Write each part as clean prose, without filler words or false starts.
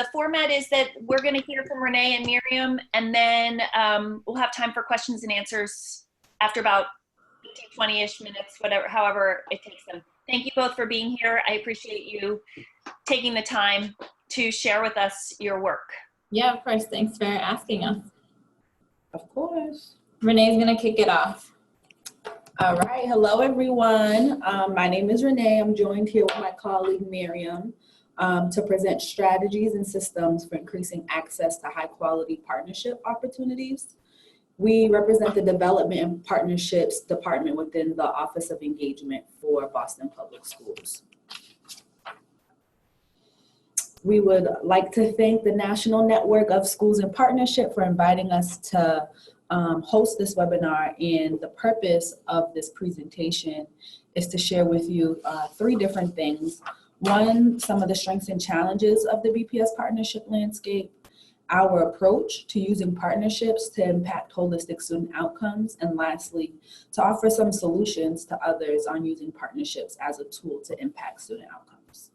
the format is that we're going to hear from Renee and Miriam, and then we'll have time for questions and answers after about 20-ish minutes, however it takes them. Thank you both for being here. I appreciate you taking the time to share with us your work. Yeah, of course. Thanks for asking us. Of course. Renee's going to kick it off. All right. Hello, everyone. My name is Renee. I'm joined here with my colleague, Miriam, to present strategies and systems for increasing access to high-quality partnership opportunities. We represent the Development and Partnerships Department within the Office of Engagement for Boston Public Schools. We would like to thank the National Network of Schools in Partnership for inviting us to host this webinar, and the purpose of this presentation is to share with you three different things. One, some of the strengths and challenges of the BPS partnership landscape, our approach to using partnerships to impact holistic student outcomes, and lastly, to offer some solutions to others on using partnerships as a tool to impact student outcomes.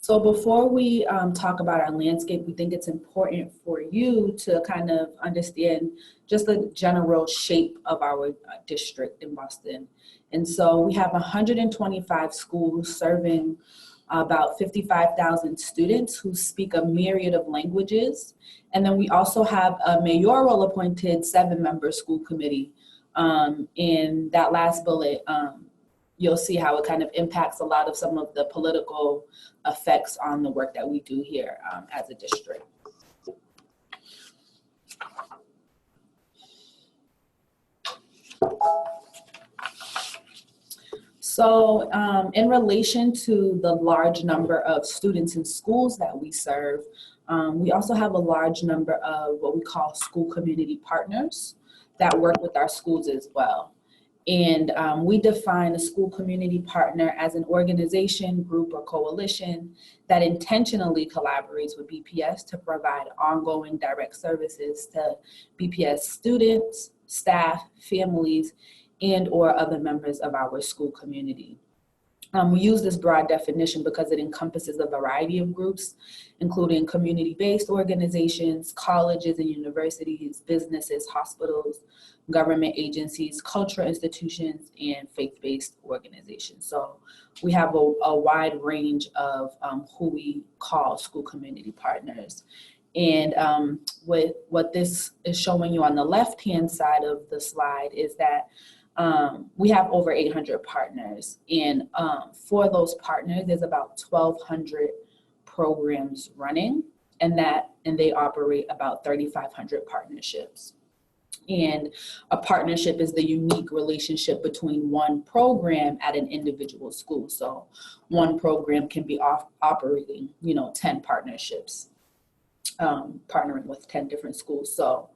So before we talk about our landscape, we think it's important for you to kind of understand just the general shape of our district in Boston. And so we have 125 schools serving about 55,000 students who speak a myriad of languages. And then we also have a mayoral appointed 7-member school committee. In that last bullet, you'll see how it kind of impacts a lot of some of the political effects on the work that we do here as a district. So in relation to the large number of students in schools that we serve, we also have a large number of what we call school community partners that work with our schools as well. And we define a school community partner as an organization, group, or coalition that intentionally collaborates with BPS to provide ongoing direct services to BPS students, staff, families, and/or other members of our school community. We use this broad definition because it encompasses a variety of groups, including community-based organizations, colleges and universities, businesses, hospitals, government agencies, cultural institutions, and faith-based organizations. So we have a wide range of who we call school community partners. And with what this is showing you on the left-hand side of the slide is that we have over 800 partners, and for those partners, there's about 1,200 programs running, and they operate about 3,500 partnerships. And a partnership is the unique relationship between one program at an individual school. So one program can be operating, 10 partnerships, partnering with 10 different schools. So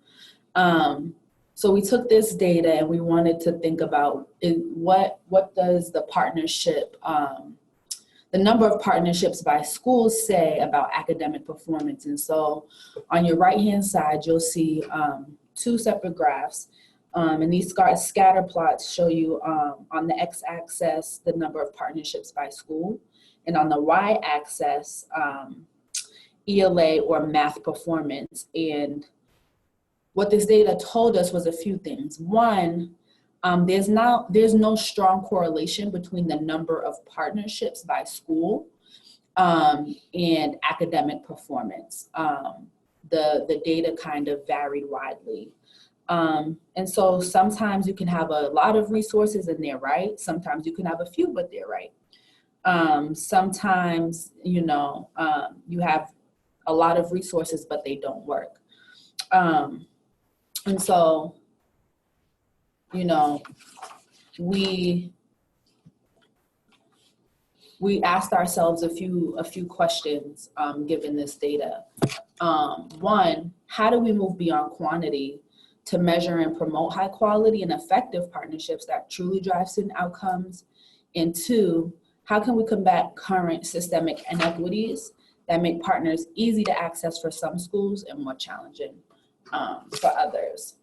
we took this data and we wanted to think about what does the partnership, the number of partnerships by schools say about academic performance. And so on your right-hand side, you'll see 2 separate graphs. And these scatter plots show you on the x-axis the number of partnerships by school, and on the y-axis ELA or math performance. And what this data told us was a few things. One, there's no strong correlation between the number of partnerships by school and academic performance. The data kind of varied widely. And so sometimes you can have a lot of resources and they're right. Sometimes you can have a few, but they're right. Sometimes, you have a lot of resources, but they don't work. And so, we asked ourselves a few questions given this data. One, how do we move beyond quantity to measure and promote high quality and effective partnerships that truly drive student outcomes? And 2, how can we combat current systemic inequities that make partners easy to access for some schools and more challenging for others?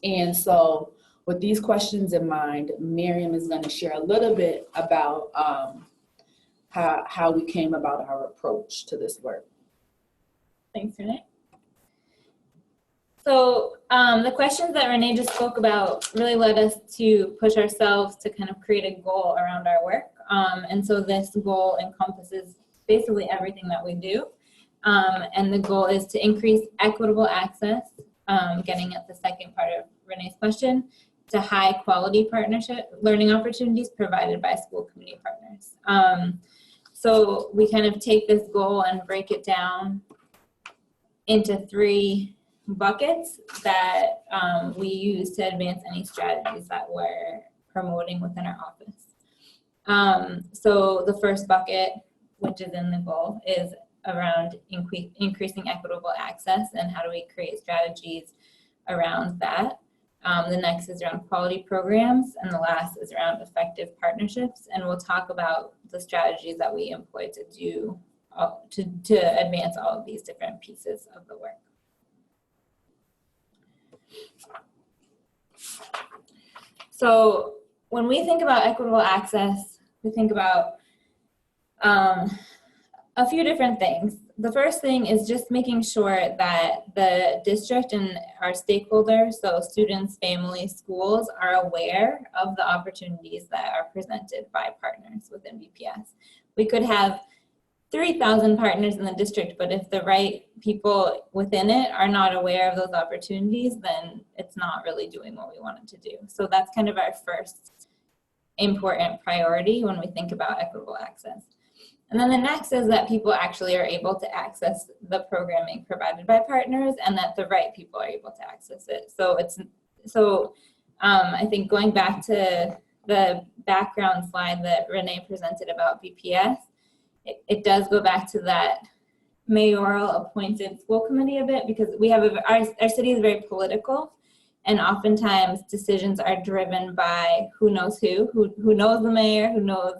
And so with these questions in mind, Miriam is going to share a little bit about how we came about our approach to this work. Thanks, Renee. So the questions that Renee just spoke about really led us to push ourselves to kind of create a goal around our work. And so this goal encompasses basically everything that we do. And the goal is to increase equitable access, getting at the second part of Renee's question, to high quality partnership learning opportunities provided by school community partners. So we kind of take this goal and break it down into 3 buckets that we use to advance any strategies that we're promoting within our office. So the first bucket, which is in the goal, is around increasing equitable access and how do we create strategies around that. The next is around quality programs, and the last is around effective partnerships. And we'll talk about the strategies that we employ to do to advance all of these different pieces of the work. So when we think about equitable access, we think about a few different things. The first thing is just making sure that the district and our stakeholders, so students, families, schools, are aware of the opportunities that are presented by partners within BPS. We could have 3,000 partners in the district, but if the right people within it are not aware of those opportunities, then it's not really doing what we want it to do. So that's kind of our first important priority when we think about equitable access. And then the next is that people actually are able to access the programming provided by partners and that the right people are able to access it. So I think going back to the background slide that Renee presented about BPS, it does go back to that mayoral appointed school committee a bit, because we have our city is very political, and oftentimes decisions are driven by who knows who knows the mayor, who knows,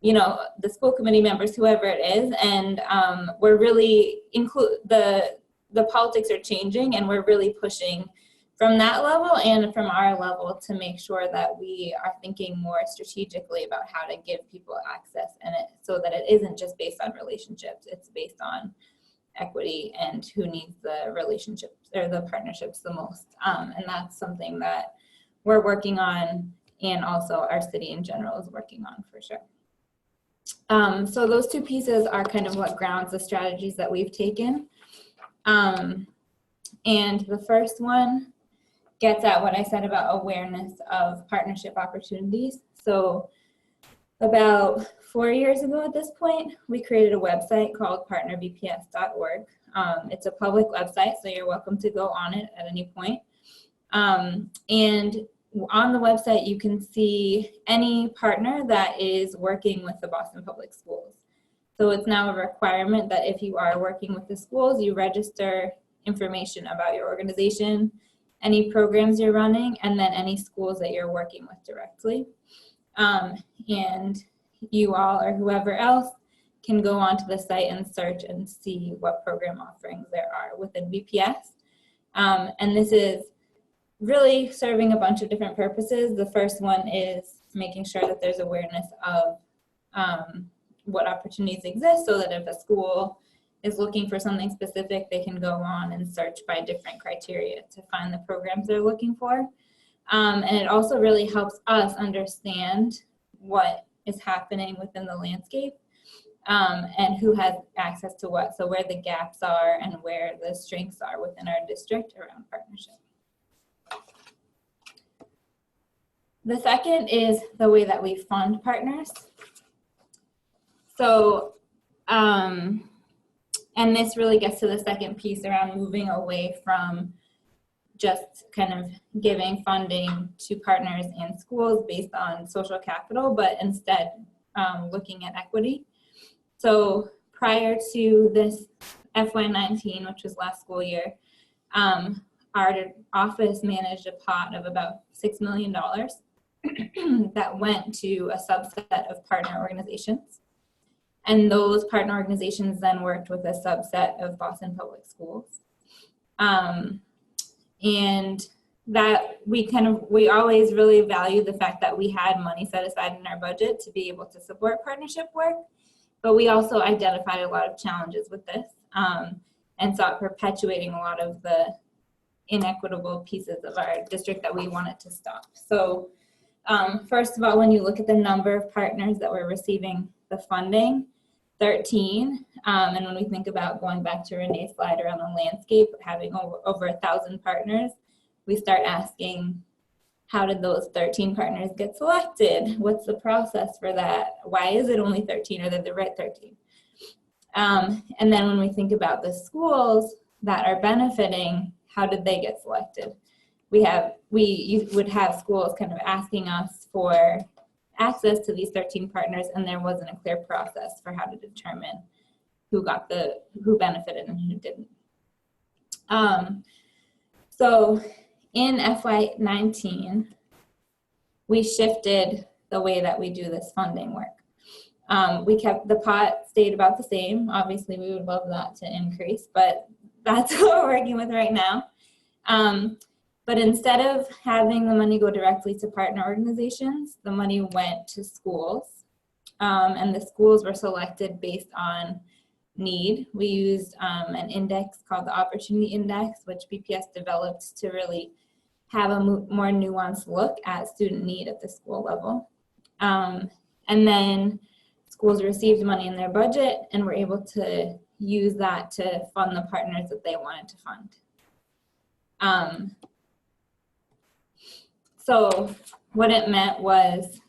you know, the school committee members, whoever it is, and we're really the politics are changing, and we're really pushing from that level and from our level to make sure that we are thinking more strategically about how to give people access, and so that it isn't just based on relationships, it's based on equity and who needs the relationships or the partnerships the most. And that's something that we're working on, and also our city in general is working on for sure. So those 2 pieces are kind of what grounds the strategies that we've taken. And the first one gets at what I said about awareness of partnership opportunities. So about 4 years ago at this point, we created a website called partnerbps.org. It's a public website, so you're welcome to go on it at any point. And on the website, you can see any partner that is working with the Boston Public Schools. So it's now a requirement that if you are working with the schools, you register information about your organization, any programs you're running, and then any schools that you're working with directly. And you all or whoever else can go onto the site and search and see what program offerings there are within BPS. And this is really serving a bunch of different purposes. The first one is making sure that there's awareness of what opportunities exist, so that if a school is looking for something specific, they can go on and search by different criteria to find the programs they're looking for. And it also really helps us understand what is happening within the landscape and who has access to what, so where the gaps are and where the strengths are within our district around partnership. The second is the way that we fund partners. So, and this really gets to the second piece around moving away from just kind of giving funding to partners and schools based on social capital, but instead looking at equity. So prior to this FY19, which was last school year, our office managed a pot of about $6 million that went to a subset of partner organizations. And those partner organizations then worked with a subset of Boston Public Schools. And that we always really value the fact that we had money set aside in our budget to be able to support partnership work, but we also identified a lot of challenges with this, and saw it perpetuating a lot of the inequitable pieces of our district that we wanted to stop. So first of all, when you look at the number of partners that were receiving the funding, 13, and when we think about going back to Renee's slide around the landscape, having over 1,000 partners, we start asking, how did those 13 partners get selected? What's the process for that? Why is it only 13? Are they the right 13? And then when we think about the schools that are benefiting, how did they get selected? You would have schools kind of asking us for access to these 13 partners, and there wasn't a clear process for how to determine who benefited and who didn't. So in FY19, we shifted the way that we do this funding work. We kept the pot stayed about the same. Obviously, we would love that to increase, but that's what we're working with right now. But instead of having the money go directly to partner organizations, the money went to schools, and the schools were selected based on need. We used an index called the Opportunity Index, which BPS developed to really have a more nuanced look at student need at the school level. And then schools received money in their budget and were able to use that to fund the partners that they wanted to fund. So what it meant was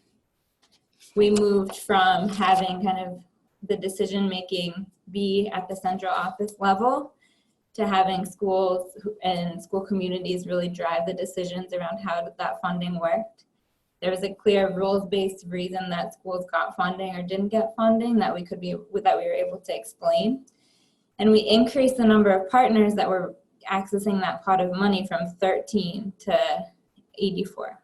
we moved from having kind of the decision-making be at the central office level to having schools and school communities really drive the decisions around how that funding worked. There was a clear rules-based reason that schools got funding or didn't get funding that we were able to explain. And we increased the number of partners that were accessing that pot of money from 13 to 84.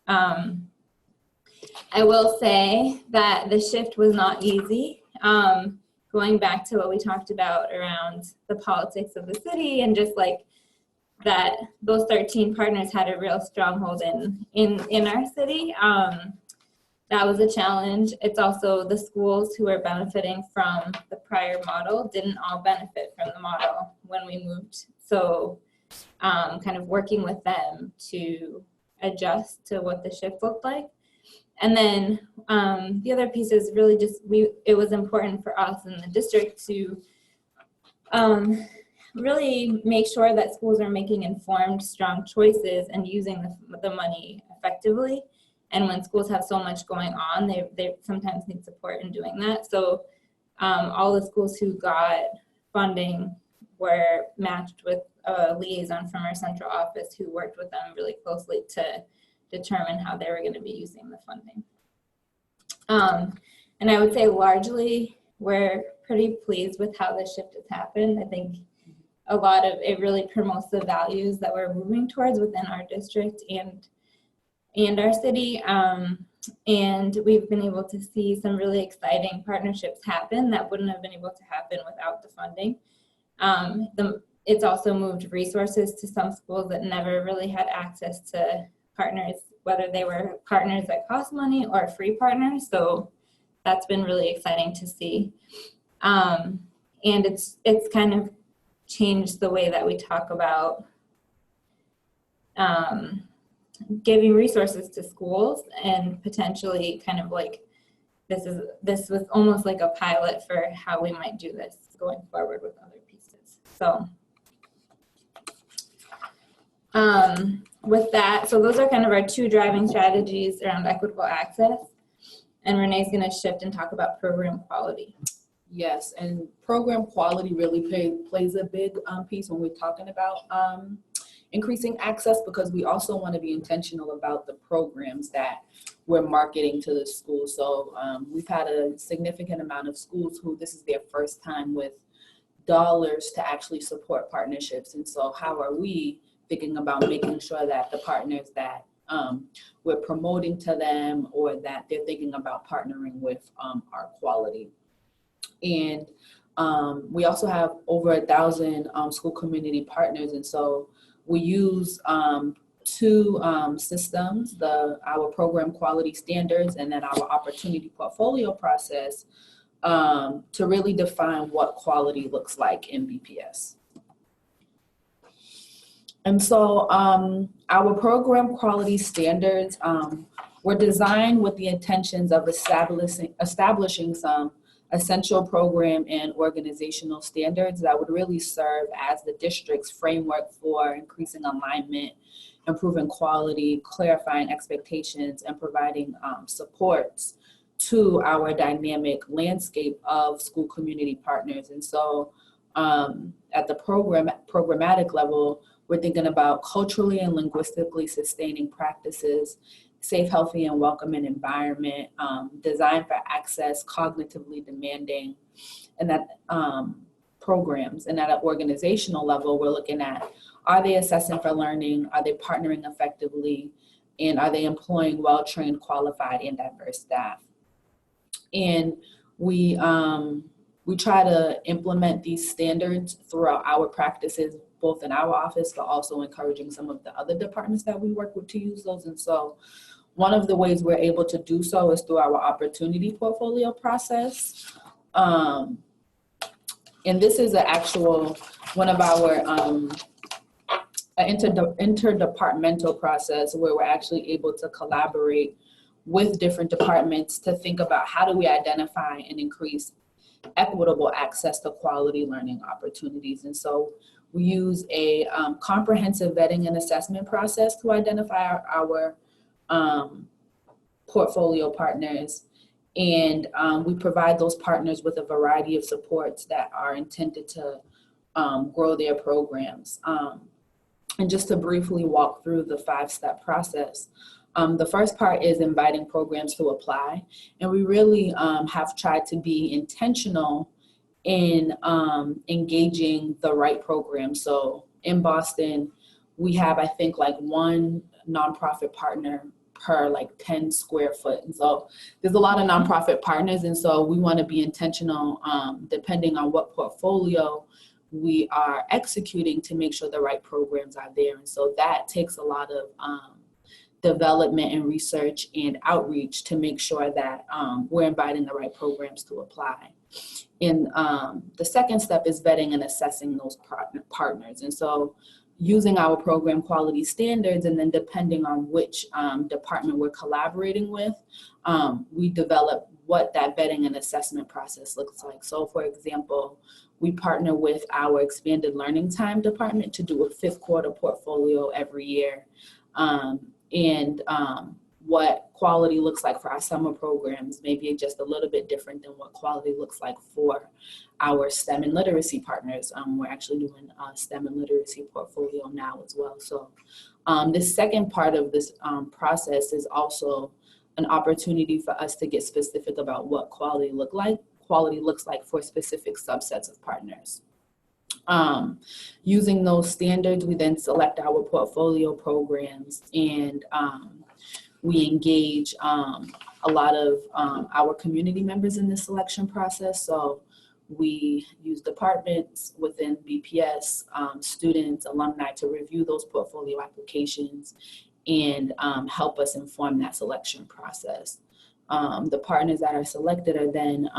I will say that the shift was not easy. Going back to what we talked about around the politics of the city and just like that those 13 partners had a real stronghold in our city. That was a challenge. It's also the schools who are benefiting from the prior model didn't all benefit from the model when we moved. So kind of working with them to adjust to what the shift looked like. And then the other piece is really just, it was important for us in the district to really make sure that schools are making informed, strong choices and using the money effectively. And when schools have so much going on, they sometimes need support in doing that. So all the schools who got funding were matched with a liaison from our central office who worked with them really closely to determine how they were going to be using the funding. And I would say largely we're pretty pleased with how this shift has happened. I think a lot of it really promotes the values that we're moving towards within our district and our city. And we've been able to see some really exciting partnerships happen that wouldn't have been able to happen without the funding. It's also moved resources to some schools that never really had access to partners, whether they were partners that cost money or free partners. So that's been really exciting to see. And it's kind of changed the way that we talk about giving resources to schools and potentially kind of like this was almost like a pilot for how we might do this going forward with other pieces. So with that, so those are kind of our two driving strategies around equitable access. And Renee's going to shift and talk about program quality. Yes, and program quality really plays a big piece when we're talking about increasing access, because we also want to be intentional about the programs that we're marketing to the schools. So we've had a significant amount of schools who this is their first time with dollars to actually support partnerships. And so how are we thinking about making sure that the partners that we're promoting to them or that they're thinking about partnering with are quality. And we also have over 1,000 school community partners. And so we use two systems, our program quality standards and then our opportunity portfolio process, to really define what quality looks like in BPS. And so our program quality standards were designed with the intentions of establishing some essential program and organizational standards that would really serve as the district's framework for increasing alignment, improving quality, clarifying expectations, and providing supports to our dynamic landscape of school community partners. And so at the programmatic level, we're thinking about culturally and linguistically sustaining practices, safe, healthy, and welcoming environment, designed for access, cognitively demanding, and that programs. And at an organizational level, we're looking at, are they assessing for learning? Are they partnering effectively? And are they employing well-trained, qualified, and diverse staff? And we try to implement these standards throughout our practices, both in our office, but also encouraging some of the other departments that we work with to use those. And so one of the ways we're able to do so is through our opportunity portfolio process. And this is one of our interdepartmental process where we're actually able to collaborate with different departments to think about how do we identify and increase equitable access to quality learning opportunities. And so we use a comprehensive vetting and assessment process to identify our portfolio partners. And we provide those partners with a variety of supports that are intended to grow their programs. And just to briefly walk through the 5-step process, the first part is inviting programs to apply. And we really have tried to be intentional in engaging the right program. So in Boston, we have, I think, like one nonprofit partner per like 10 square foot. And so there's a lot of nonprofit partners. And so we want to be intentional depending on what portfolio we are executing to make sure the right programs are there. And so that takes a lot of development and research and outreach to make sure that we're inviting the right programs to apply. And the second step is vetting and assessing those partners. And so using our program quality standards, and then depending on which department we're collaborating with, we develop what that vetting and assessment process looks like. So for example, we partner with our expanded learning time department to do a 5th quarter portfolio every year. What quality looks like for our summer programs may be just a little bit different than what quality looks like for our STEM and literacy partners. We're actually doing a STEM and literacy portfolio now as well. So this second part of this process is also an opportunity for us to get specific about what quality looks like for specific subsets of partners. Using those standards, we then select our portfolio programs, and we engage a lot of our community members in the selection process. So we use departments within BPS, students, alumni to review those portfolio applications and help us inform that selection process. The partners that are selected are then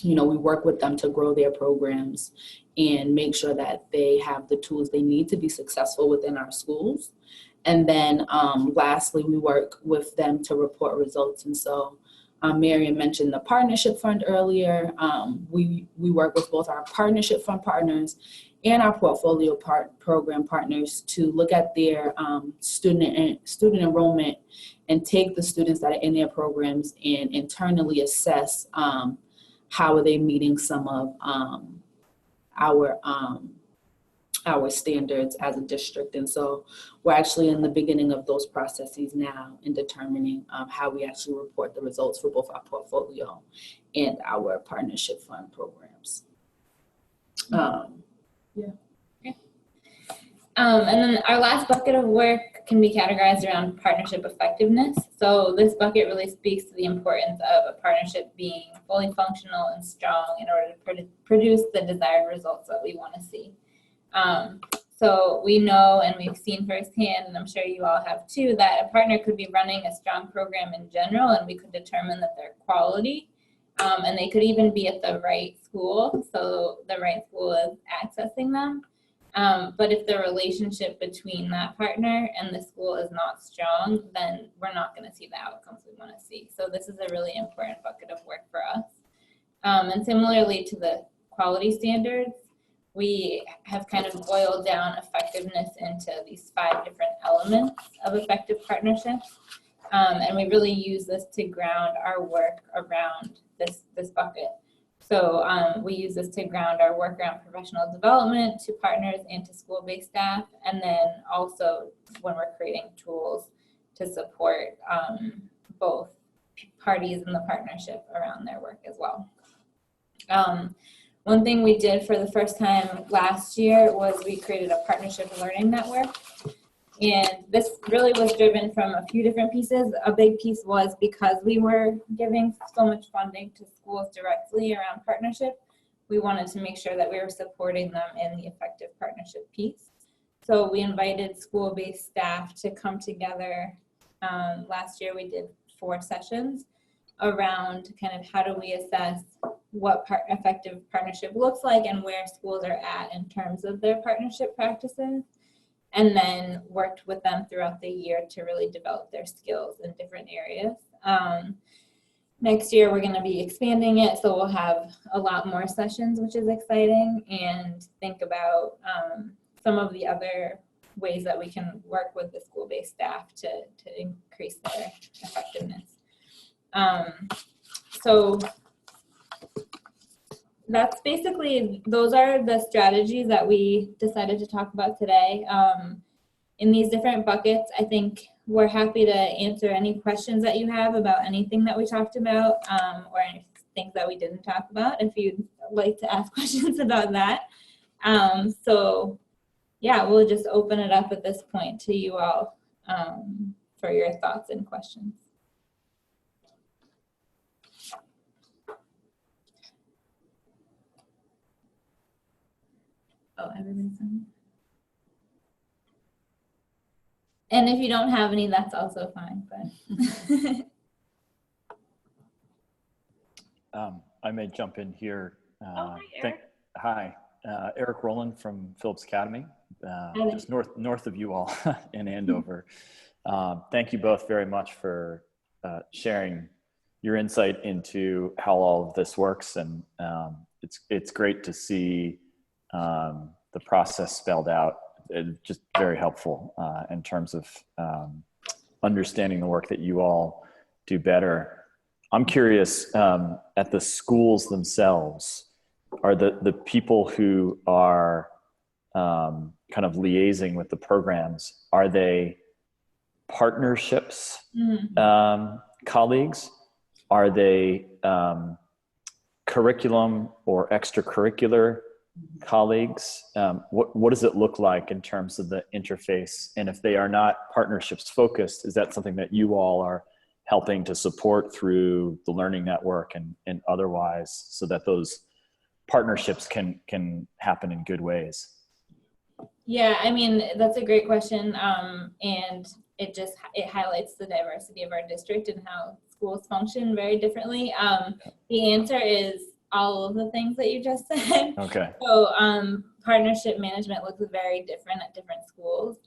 we work with them to grow their programs and make sure that they have the tools they need to be successful within our schools. And then lastly, we work with them to report results. And so Miriam mentioned the partnership fund earlier. We work with both our partnership fund partners and our portfolio program partners to look at their student enrollment and take the students that are in their programs and internally assess how are they meeting some of our standards as a district. And so we're actually in the beginning of those processes now in determining how we actually report the results for both our portfolio and our partnership fund programs. And then our last bucket of work can be categorized around partnership effectiveness. So this bucket really speaks to the importance of a partnership being fully functional and strong in order to produce the desired results that we want to see. So we know, and we've seen firsthand, and I'm sure you all have too, that a partner could be running a strong program in general, and we could determine that they're quality, and they could even be at the right school, so the right school is accessing them. But if the relationship between that partner and the school is not strong, then we're not going to see the outcomes we want to see. So this is a really important bucket of work for us. And similarly to the quality standards, we have kind of boiled down effectiveness into these 5 different elements of effective partnerships. And we really use this to ground our work around this bucket. So we use this to ground our work around professional development to partners and to school-based staff, and then also when we're creating tools to support both parties in the partnership around their work as well. One thing we did for the first time last year was we created a partnership learning network. And this really was driven from a few different pieces. A big piece was because we were giving so much funding to schools directly around partnership, we wanted to make sure that we were supporting them in the effective partnership piece. So we invited school-based staff to come together. Last year we did 4 sessions around kind of how do we assess what effective partnership looks like and where schools are at in terms of their partnership practices, and then worked with them throughout the year to really develop their skills in different areas. Next year, we're going to be expanding it, so we'll have a lot more sessions, which is exciting, and think about some of the other ways that we can work with the school-based staff to increase their effectiveness. So that's basically, those are the strategies that we decided to talk about today. In these different buckets, I think we're happy to answer any questions that you have about anything that we talked about, or any things that we didn't talk about, if you'd like to ask questions about that. So yeah, we'll just open it up at this point to you all for your thoughts and questions. Oh, everybody's on. And if you don't have any, that's also fine. But I may jump in here. Hi, Eric. Hi, Eric Rowland from Phillips Academy, just north of you all in Andover. Thank you both very much for sharing your insight into how all of this works, and it's great to see the process spelled out. Just very helpful in terms of understanding the work that you all do better. I'm curious, at the schools themselves, are the people who are kind of liaising with the programs, are they partnerships colleagues? Are they curriculum or extracurricular colleagues? What does it look like in terms of the interface? And if they are not partnerships focused, is that something that you all are helping to support through the learning network and otherwise, so that those partnerships can happen in good ways? yeah, I mean, that's a great question. And it highlights the diversity of our district and how schools function very differently. The answer is all of the things that you just said. Okay. So partnership management looks very different at different schools,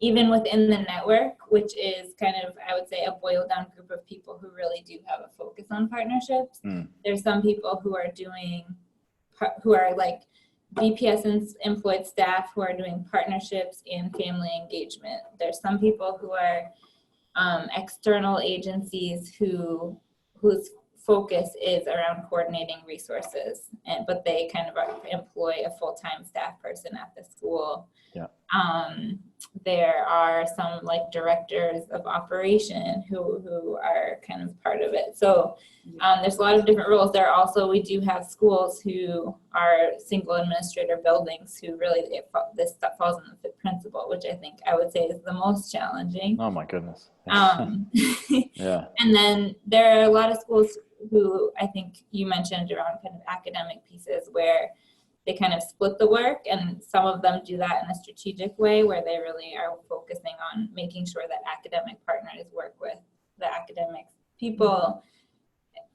even within the network, which is kind of, I would say, a boiled down group of people who really do have a focus on partnerships. There's some people who are like DPS employed staff who are doing partnerships and family engagement. There's some people who are external agencies whose focus is around coordinating resources, but they kind of employ a full-time staff person at the school. Yeah. There are some like directors of operation who are kind of part of it. So there's a lot of different roles. We do have schools who are single administrator buildings who really, this stuff falls in the principal, which I would say is the most challenging. Oh my goodness. Yeah. And then there are a lot of schools who I think you mentioned around kind of academic pieces where they kind of split the work, and some of them do that in a strategic way where they really are focusing on making sure that academic partners work with the academic people,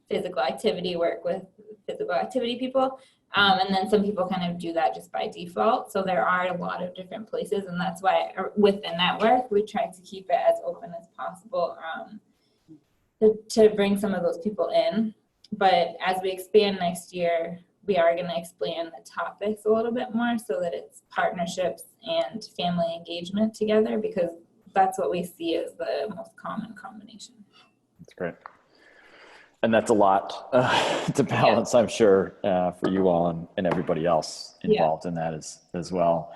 physical activity work with physical activity people. And then some people kind of do that just by default. So there are a lot of different places, and that's why within that work, we try to keep it as open as possible to bring some of those people in. But as we expand next year, we are going to expand the topics a little bit more so that it's partnerships and family engagement together, because that's what we see as the most common combination. That's great. And that's a lot to balance, I'm sure, for you all and everybody else involved in that as well.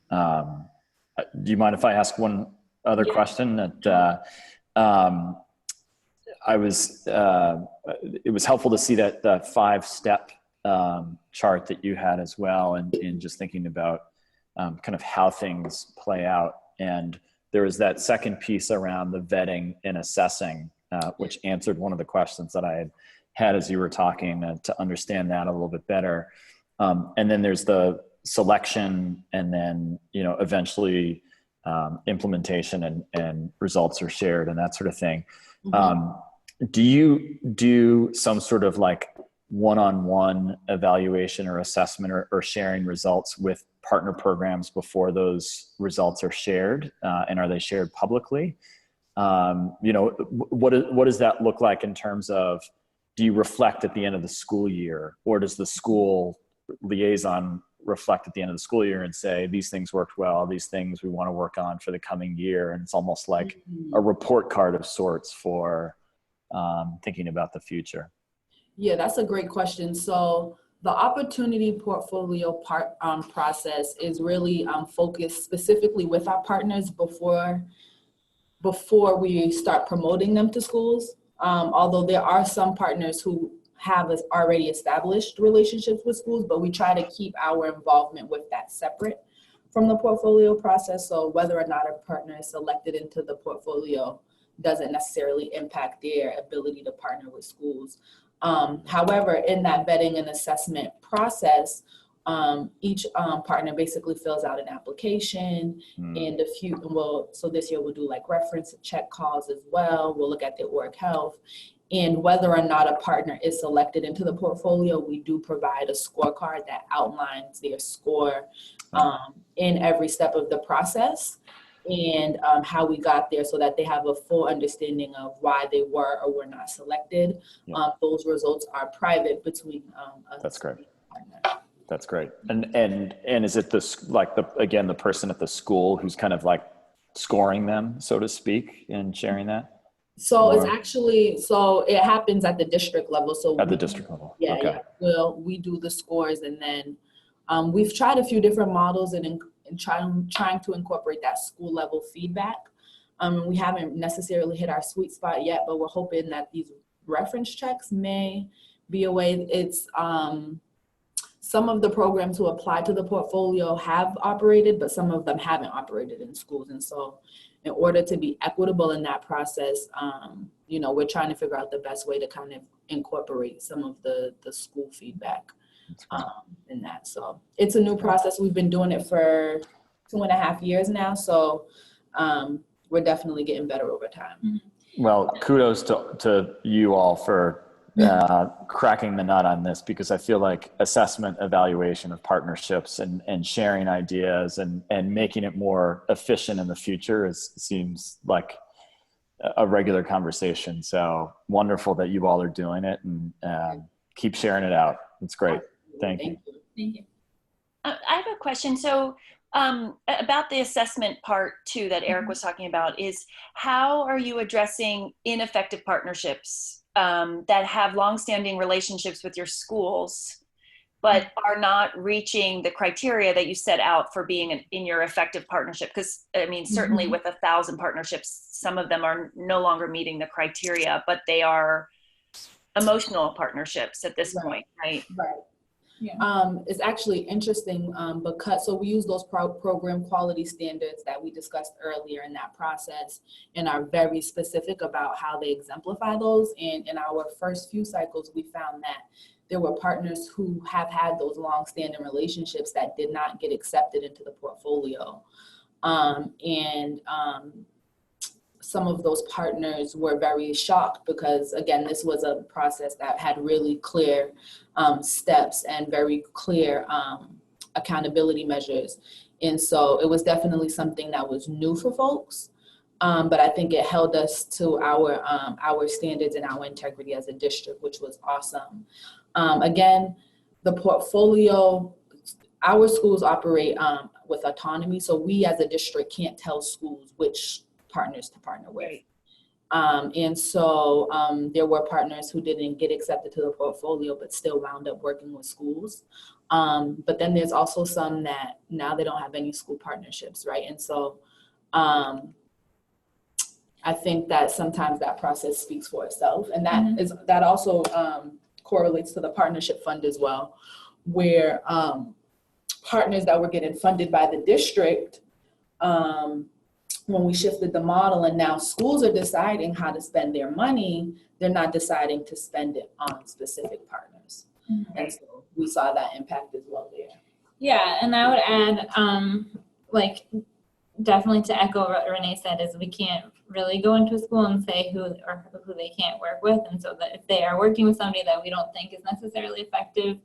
Do you mind if I ask one other question? That it was helpful to see that the 5-step chart that you had as well, and just thinking about kind of how things play out. And there was that second piece around the vetting and assessing, which answered one of the questions that I had as you were talking, to understand that a little bit better. And then there's the selection, and then, eventually implementation and results are shared and that sort of thing. Do you do some sort of like one-on-one evaluation or assessment or sharing results with partner programs before those results are shared? And are they shared publicly? What does that look like in terms of, do you reflect at the end of the school year, or does the school liaison reflect at the end of the school year and say, these things worked well, these things we want to work on for the coming year? And it's almost like a report card of sorts for thinking about the future. Yeah, that's a great question. So the opportunity portfolio process is really focused specifically with our partners before we start promoting them to schools. Although there are some partners who have already established relationships with schools, but we try to keep our involvement with that separate from the portfolio process. So whether or not a partner is selected into the portfolio doesn't necessarily impact their ability to partner with schools. However, in that vetting and assessment process, each partner basically fills out an application, and so this year we'll do like reference check calls as well. We'll look at their org health, and whether or not a partner is selected into the portfolio, we do provide a scorecard that outlines their score in every step of the process, and how we got there, so that they have a full understanding of why they were or were not selected. Those results are private between us. That's great. That's great. And is it the person at the school who's kind of like scoring them, so to speak, and sharing that? So it's actually, it happens at the district level. So at the district level. Yeah. Okay. Yeah. Well, we do the scores, and then we've tried a few different models and trying to incorporate that school level feedback. We haven't necessarily hit our sweet spot yet, but we're hoping that these reference checks may be a way. It's some of the programs who apply to the portfolio have operated, but some of them haven't operated in schools. And so in order to be equitable in that process, we're trying to figure out the best way to kind of incorporate some of the school feedback in that. So it's a new process. We've been doing it for 2.5 years now. So we're definitely getting better over time. Well, kudos to you all for cracking the nut on this, because I feel like assessment, evaluation of partnerships and sharing ideas and making it more efficient in the future seems like a regular conversation. So wonderful that you all are doing it, and keep sharing it out. It's great. Thank you. Thank you. I have a question. So about the assessment part too that Eric was talking about, is how are you addressing ineffective partnerships that have longstanding relationships with your schools, but are not reaching the criteria that you set out for being in your effective partnership? Because I mean, certainly with 1,000 partnerships, some of them are no longer meeting the criteria, but they are emotional partnerships at this point, right? Right. Yeah. It's actually interesting because we use those program quality standards that we discussed earlier in that process, and are very specific about how they exemplify those. And in our first few cycles, we found that there were partners who have had those long-standing relationships that did not get accepted into the portfolio. Some of those partners were very shocked because, again, this was a process that had really clear steps and very clear accountability measures. And so it was definitely something that was new for folks. But I think it held us to our standards and our integrity as a district, which was awesome. Again, the portfolio, our schools operate with autonomy. So we as a district can't tell schools which partners to partner with. Right. And so there were partners who didn't get accepted to the portfolio, but still wound up working with schools. But then there's also some that now they don't have any school partnerships, right? And so I think that sometimes that process speaks for itself. And that also correlates to the partnership fund as well, where partners that were getting funded by the district, when we shifted the model and now schools are deciding how to spend their money, they're not deciding to spend it on specific partners. And so we saw that impact as well there. Yeah, and I would add, definitely to echo what Renee said, is we can't really go into a school and say who they can't work with. And so that if they are working with somebody that we don't think is necessarily effective,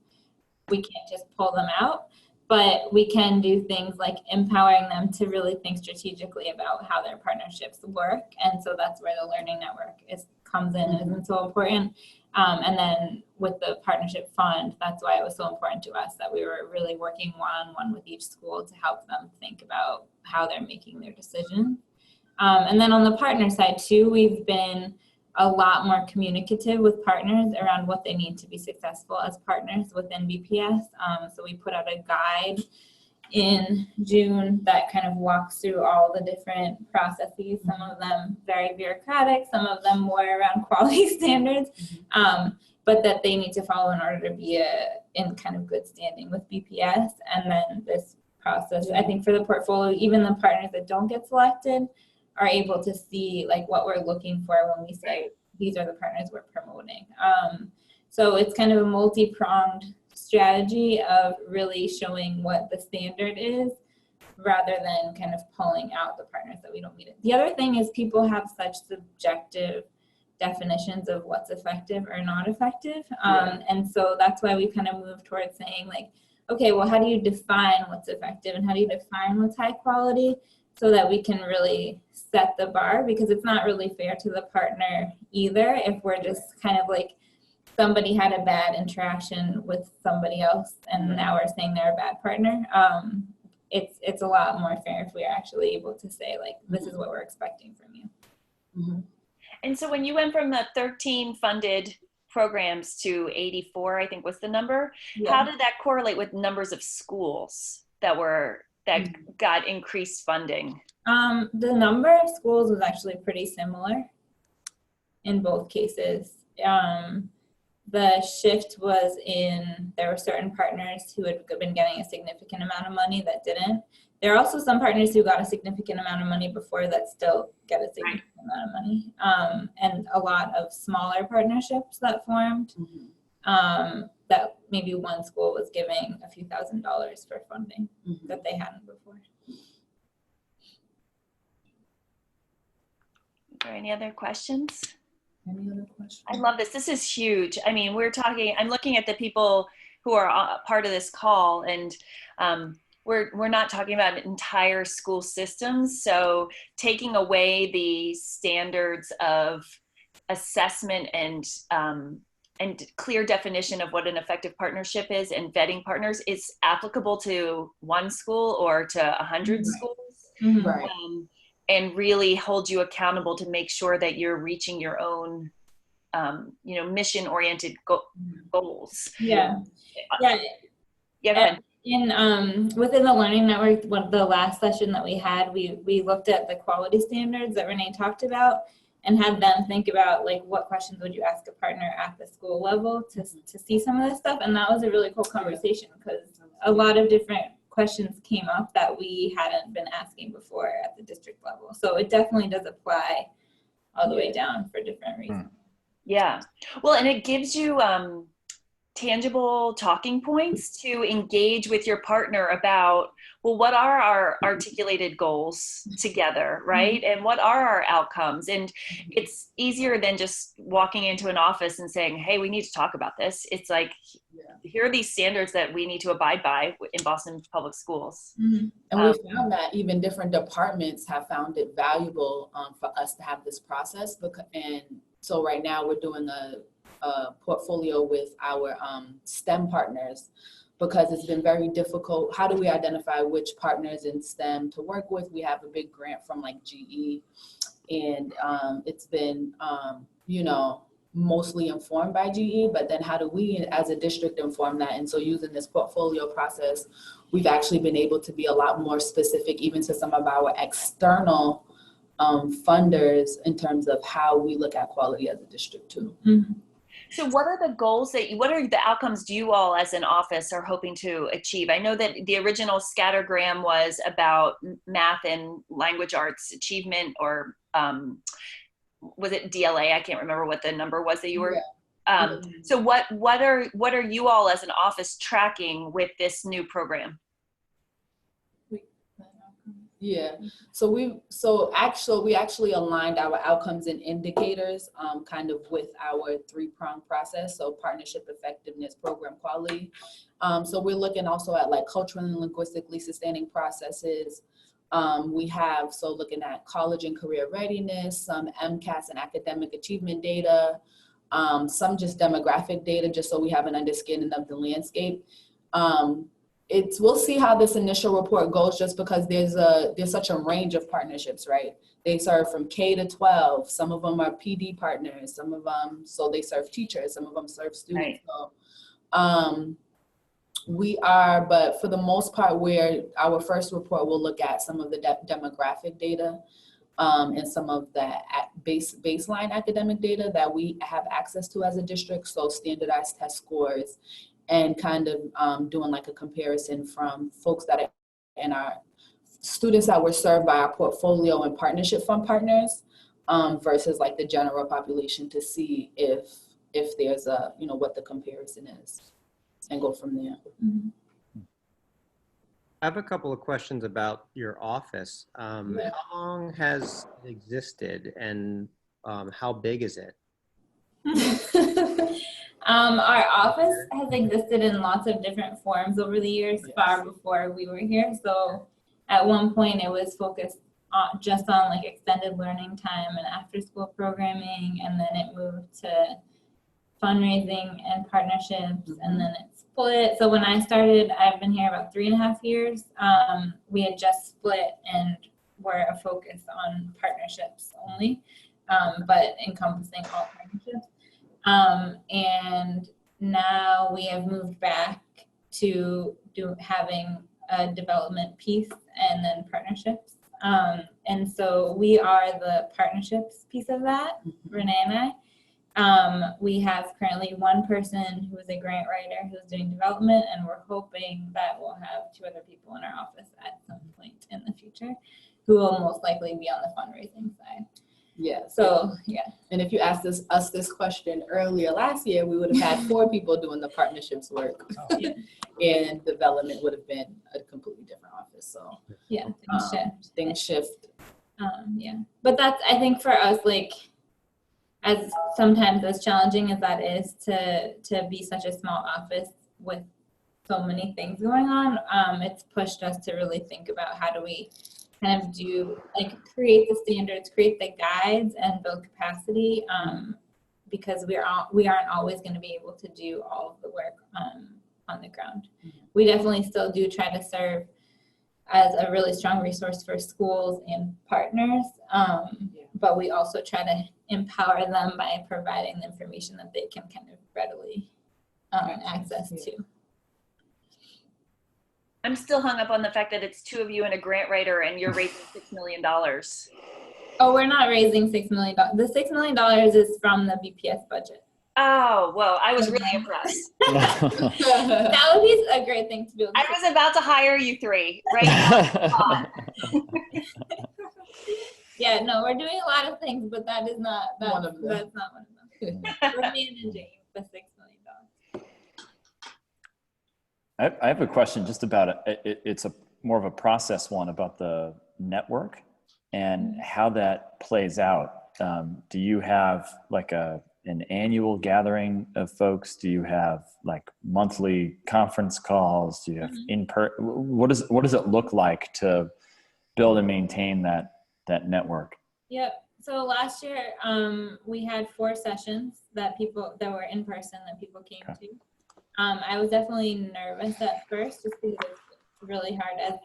we can't just pull them out. But we can do things like empowering them to really think strategically about how their partnerships work. And so that's where the learning network comes in and isn't so important. And then with the partnership fund, that's why it was so important to us that we were really working one-on-one with each school to help them think about how they're making their decisions. And then on the partner side too, we've been a lot more communicative with partners around what they need to be successful as partners within BPS. So we put out a guide in June that kind of walks through all the different processes, some of them very bureaucratic, some of them more around quality standards, but that they need to follow in order to be in kind of good standing with BPS. And then this process, I think for the portfolio, even the partners that don't get selected are able to see like what we're looking for when we say these are the partners we're promoting. So it's kind of a multi-pronged strategy of really showing what the standard is rather than kind of pulling out the partners that we don't meet. The other thing is people have such subjective definitions of what's effective or not effective. And so that's why we kind of move towards saying like, okay, well, how do you define what's effective and how do you define what's high quality so that we can really set the bar, because it's not really fair to the partner either if we're just kind of like, somebody had a bad interaction with somebody else and now we're saying they're a bad partner. It's a lot more fair if we're actually able to say like, this is what we're expecting from you. And so when you went from the 13 funded programs to 84, I think was the number, how did that correlate with numbers of schools that got increased funding? The number of schools was actually pretty similar in both cases. The shift was there were certain partners who had been getting a significant amount of money that didn't. There are also some partners who got a significant amount of money before that still get a significant amount of money. And a lot of smaller partnerships that formed, that maybe one school was giving a few $1,000s for funding that they hadn't before. Are there any other questions? Any other questions? I love this. This is huge. I mean, I'm looking at the people who are part of this call, and we're not talking about entire school systems. So taking away the standards of assessment and clear definition of what an effective partnership is and vetting partners is applicable to one school or to 100 schools. Right. And really hold you accountable to make sure that you're reaching your own, mission-oriented goals. Yeah. Go ahead. Within the Learning Network, the last session that we had, we looked at the quality standards that Renee talked about and had them think about like what questions would you ask a partner at the school level to see some of this stuff. And that was a really cool conversation because a lot of different questions came up that we hadn't been asking before at the district level. So it definitely does apply all the way down for different reasons. Yeah. Well, and it gives you tangible talking points to engage with your partner about, well, what are our articulated goals together, right? And what are our outcomes? And it's easier than just walking into an office and saying, hey, we need to talk about this. It's like, here are these standards that we need to abide by in Boston Public Schools. And we found that even different departments have found it valuable for us to have this process. And so right now we're doing a portfolio with our STEM partners, because it's been very difficult. How do we identify which partners in STEM to work with? We have a big grant from like GE, and it's been, you know, mostly informed by GE, but then how do we as a district inform that? And so using this portfolio process, we've actually been able to be a lot more specific even to some of our external funders in terms of how we look at quality as a district too. So what are the goals what are the outcomes you all as an office are hoping to achieve? I know that the original scattergram was about math and language arts achievement, or was it DLA? I can't remember what the number was that you were. So what are you all as an office tracking with this new program? Yeah, so we actually aligned our outcomes and indicators kind of with our 3-pronged process. So partnership, effectiveness, program quality. So we're looking also at like culturally and linguistically sustaining processes. We have, so looking at college and career readiness, some MCAS and academic achievement data, some just demographic data, just so we have an understanding of the landscape. We'll see how this initial report goes, just because there's such a range of partnerships, right? They serve from K to 12. Some of them are PD partners. Some of them, so they serve teachers. Some of them serve students. Right. So, but for the most part, our first report will look at some of the demographic data and some of the baseline academic data that we have access to as a district. So standardized test scores, and kind of doing like a comparison from folks that are in our students that were served by our portfolio and partnership fund partners versus like the general population, to see if there's a, you know, what the comparison is, and go from there. I have a couple of questions about your office. How long has it existed, and how big is it? Our office has existed in lots of different forms over the years, far before we were here. So at one point it was focused just on like extended learning time and after school programming, and then it moved to fundraising and partnerships, and then it split. So when I started, I've been here about 3.5 years. We had just split and were a focus on partnerships only, but encompassing all partnerships. And now we have moved back to having a development piece and then partnerships. And so we are the partnerships piece of that, Renee and I. We have currently one person who is a grant writer who's doing development, and we're hoping that we'll have 2 other people in our office at some point in the future who will most likely be on the fundraising side. Yeah. So, yeah. And if you asked us this question earlier last year, we would have had 4 people doing the partnerships work. And development would have been a completely different office. So yeah, things shift. Yeah. But that's, I think for us, like, as sometimes as challenging as that is to be such a small office with so many things going on, it's pushed us to really think about how do we kind of create the standards, create the guides, and build capacity, because we aren't always going to be able to do all of the work on the ground. We definitely still do try to serve as a really strong resource for schools and partners, but we also try to empower them by providing the information that they can kind of readily access to. I'm still hung up on the fact that it's 2 of you and a grant writer, and you're raising $6 million. Oh, we're not raising $6 million. The $6 million is from the BPS budget. Oh, well, I was really impressed. That would be a great thing to do. I was about to hire you 3 right now. Yeah, no, we're doing a lot of things, but that is not one of them. That's not one of them. We're managing the $6 million. I have a question just about it. It's a more of a process one about the network and how that plays out. Do you have like an annual gathering of folks? Do you have like monthly conference calls? Do you have what does it look like to build and maintain that network? Yep. So last year, we had 4 sessions that were in person that people came to. I was definitely nervous at first just because it's really hard, as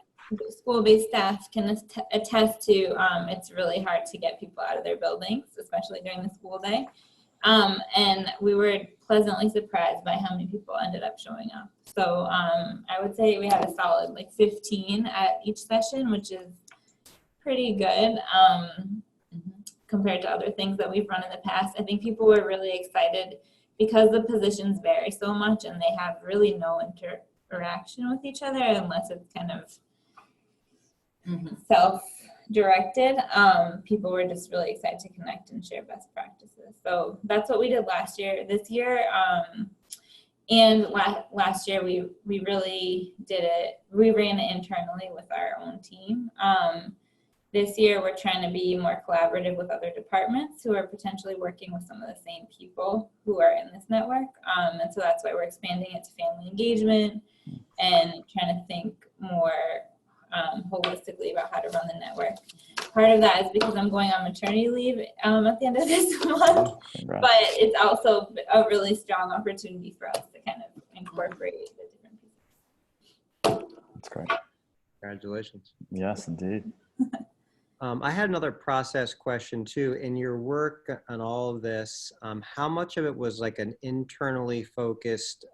school-based staff can attest to. It's really hard to get people out of their buildings, especially during the school day. And we were pleasantly surprised by how many people ended up showing up. So I would say we had a solid like 15 at each session, which is pretty good compared to other things that we've run in the past. I think people were really excited because the positions vary so much and they have really no interaction with each other unless it's kind of self-directed. People were just really excited to connect and share best practices. So that's what we did last year. This year, and last year we really did it. We ran it internally with our own team. This year, we're trying to be more collaborative with other departments who are potentially working with some of the same people who are in this network. And so that's why we're expanding it to family engagement and trying to think more holistically about how to run the network. Part of that is because I'm going on maternity leave at the end of this month, but it's also a really strong opportunity for us to kind of incorporate the different pieces. That's great. Congratulations. Yes, indeed. I had another process question too. In your work on all of this, how much of it was like an internally focused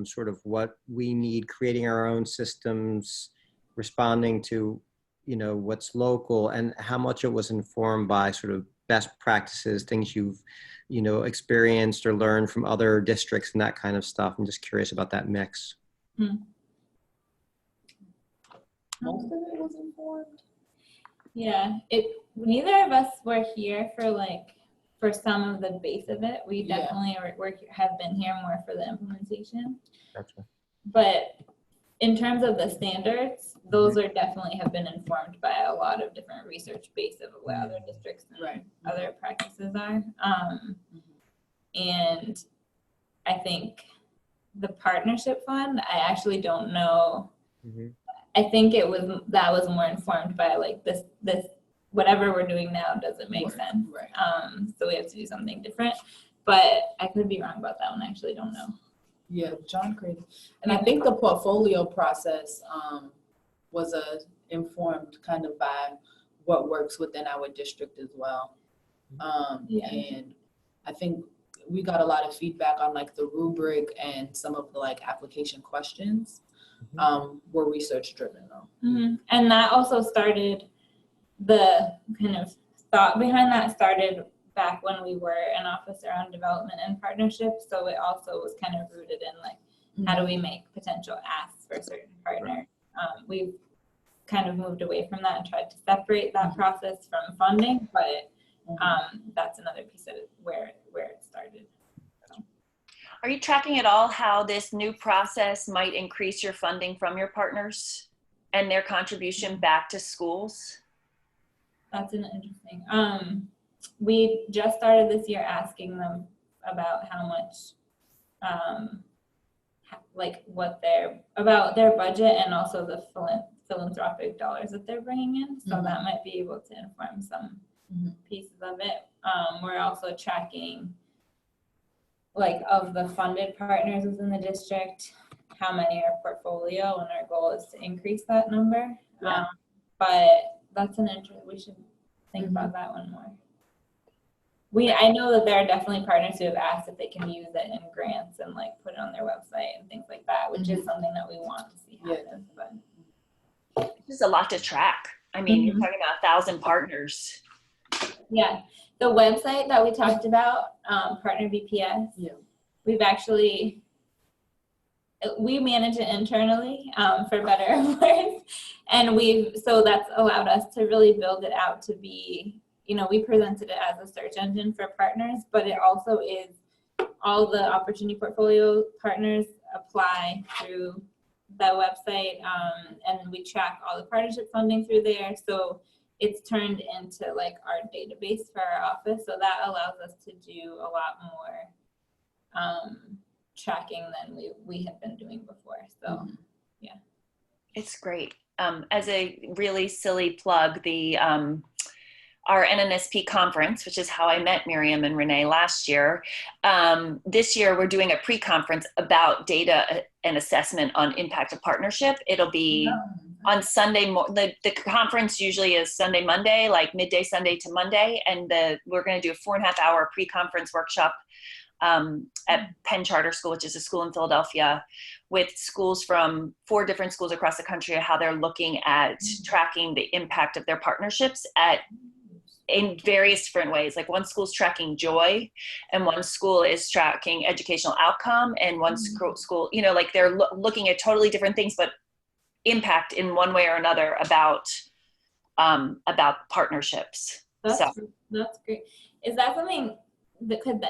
sort of what we need, creating our own systems, responding to, what's local, and how much it was informed by sort of best practices, things you've, experienced or learned from other districts and that kind of stuff? I'm just curious about that mix. Most of it was informed. Yeah, neither of us were here for some of the base of it. We definitely have been here more for the implementation. Gotcha. But in terms of the standards, those are definitely have been informed by a lot of different research base of what other districts and other practices are. And I think the partnership fund, I actually don't know. I think that was more informed by like this whatever we're doing now doesn't make sense. So we have to do something different. But I could be wrong about that one. I actually don't know. Yeah, John created. And I think the portfolio process was informed kind of by what works within our district as well. And I think we got a lot of feedback on like the rubric and some of the like application questions were research driven though. And that also started, the kind of thought behind that started back when we were an office around development and partnerships. So it also was kind of rooted in like, how do we make potential asks for a certain partner? We've kind of moved away from that and tried to separate that process from funding, but that's another piece of it where it started. Are you tracking at all how this new process might increase your funding from your partners and their contribution back to schools? That's an interesting. We just started this year asking them about how much, about their budget and also the philanthropic dollars that they're bringing in. So that might be able to inform some pieces of it. We're also tracking, like, of the funded partners within the district, how many are portfolio, and our goal is to increase that number. But that's we should think about that one more. I know that there are definitely partners who have asked if they can use it in grants and like put it on their website and things like that, which is something that we want to see happen. But it's just a lot to track. I mean, you're talking about 1,000 partners. Yeah, the website that we talked about, Partner BPS. We manage it internally, for better or worse, and so that's allowed us to really build it out to be, we presented it as a search engine for partners, but it also is all the opportunity portfolio partners apply through that website, and we track all the partnership funding through there. So it's turned into like our database for our office. So that allows us to do a lot more tracking than we had been doing before. So yeah. It's great. As a really silly plug, our NNSP conference, which is how I met Miriam and Renee last year. This year, we're doing a pre-conference about data and assessment on impact of partnership. It'll be on Sunday. The conference usually is Sunday, Monday, like midday Sunday to Monday. And we're going to do a 4.5-hour pre-conference workshop at Penn Charter School, which is a school in Philadelphia, with schools from 4 different schools across the country, how they're looking at tracking the impact of their partnerships in various different ways. Like one school's tracking joy, and one school is tracking educational outcome, and one school, you know, like they're looking at totally different things, but impact in one way or another about partnerships. That's great. Is that something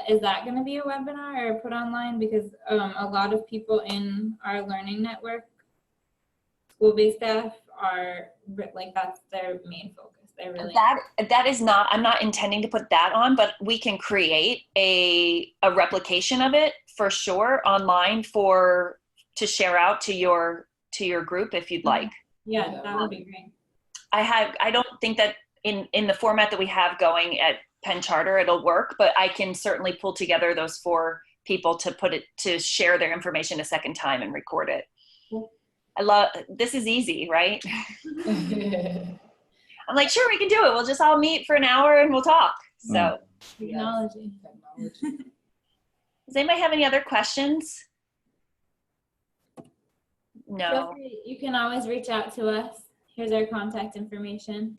is that going to be a webinar or put online? Because a lot of people in our learning network, school-based staff, are like, that's their main focus. Really that is not, I'm not intending to put that on, but we can create a replication of it for sure online to share out to your group if you'd like. Yeah, that would be great. I don't think that in the format that we have going at Penn Charter it'll work, but I can certainly pull together those 4 people to share their information a second time and record it. This is easy, right? I'm like, sure, we can do it. We'll just all meet for an hour and we'll talk. So technology. Does anybody have any other questions? No. Feel free. You can always reach out to us. Here's our contact information.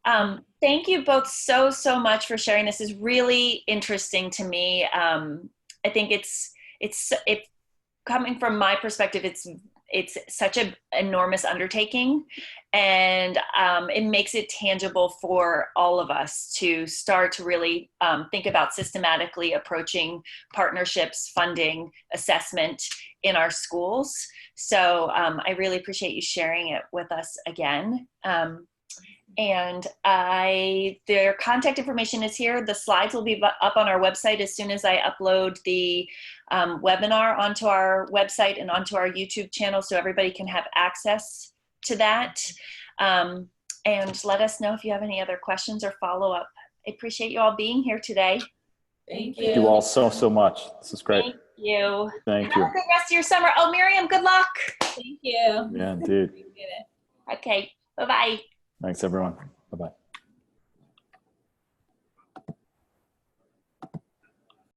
Thank you both so much for sharing. This is really interesting to me. I think it's coming from my perspective, it's such an enormous undertaking, and it makes it tangible for all of us to start to really think about systematically approaching partnerships, funding, assessment in our schools. So I really appreciate you sharing it with us again. And their contact information is here. The slides will be up on our website as soon as I upload the webinar onto our website and onto our YouTube channel, so everybody can have access to that. And let us know if you have any other questions or follow-up. I appreciate you all being here today. Thank you. Thank you all so much. This is great. Thank you. Thank you. Have a good rest of your summer. Oh, Miriam, good luck. Thank you. Yeah, indeed. Appreciate it. Okay, bye-bye. Thanks, everyone. Bye-bye.